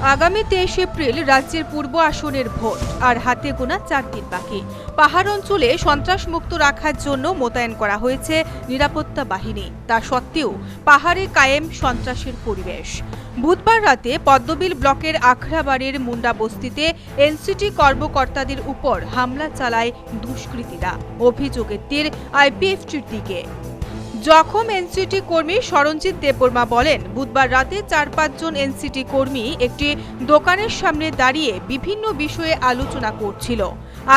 আগামী 23 এপ্রিল রাজ্যের পূর্ব আসনের ভোট, আর হাতে গোনা 4 দিন বাকি। পাহাড় অঞ্চলে সন্ত্রাসমুক্ত রাখার জন্য মোতায়েন করা হয়েছে নিরাপত্তা বাহিনী। তা সত্ত্বেও পাহাড়ে কায়েম সন্ত্রাসের পরিবেশ। বুধবার রাতে পদ্মবিল ব্লকের আখড়াবাড়ির মুন্ডা বস্তিতে এনসিটি কর্মকর্তাদের উপর হামলা চালায় দুষ্কৃতীরা। অভিযোগের তীর আইপিএফটির দিকে। জখম এনসিটি কর্মী সরঞ্জিত দেববর্মা বলেন, বুধবার রাতে 4-5 জন এনসিটি কর্মী একটি দোকানের সামনে দাঁড়িয়ে বিভিন্ন বিষয়ে আলোচনা করছিল।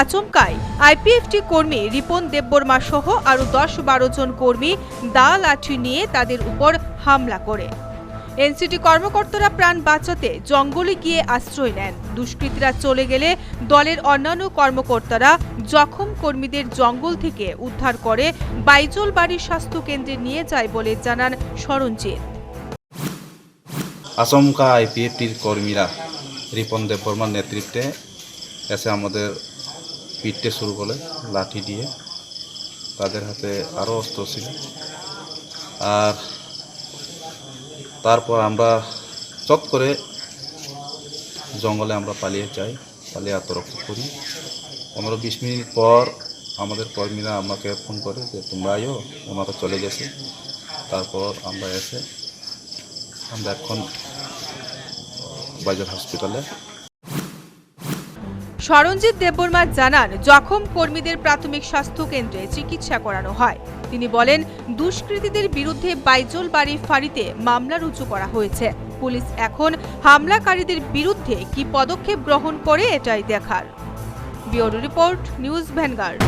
আচমকাই আইপিএফটি কর্মী রিপন দেববর্মা সহ আরও 10-12 জন কর্মী দা লাঠি নিয়ে তাদের উপর হামলা করে। এনসিটি কর্মকর্তারা প্রাণ বাঁচাতে জঙ্গলে গিয়ে আশ্রয় নেন। দুষ্কৃতীরা চলে গেলে দলের অন্যান্য কর্মকর্তারা জখম কর্মীদের জঙ্গল থেকে উদ্ধার করে বাইজলবাড়ি স্বাস্থ্য কেন্দ্রে নিয়ে যায় বলে জানান সরঞ্জিত। আচমকা আইপিএফটির কর্মীরা রিপন দেববর্মার নেতৃত্বে এসে আমাদের পিটতে শুরু করে লাঠি দিয়ে। তাদের হাতে আরও অস্ত্র ছিল। আর তারপর আমরা চট করে জঙ্গলে আমরা পালিয়ে যাই, পালিয়ে আত্মরক্ষা করি। 15-20 মিনিট পর আমাদের কর্মীরা আমাকে ফোন করে যে তোমরা আয়ো, ওনারা চলে গেছে। তারপর আমরা এসে আমরা এখন বাজার হসপিটালে। সরঞ্জিত দেববর্মা জানান, জখম কর্মীদের প্রাথমিক স্বাস্থ্য কেন্দ্রে চিকিৎসা করানো হয়। তিনি বলেন, দুষ্কৃতীদের বিরুদ্ধে বাইজলবাড়ি ফাঁড়িতে মামলা রুজু করা হয়েছে। পুলিশ এখন হামলাকারীদের বিরুদ্ধে কি পদক্ষেপ গ্রহণ করে এটাই দেখার। Bureau report, news vanguard.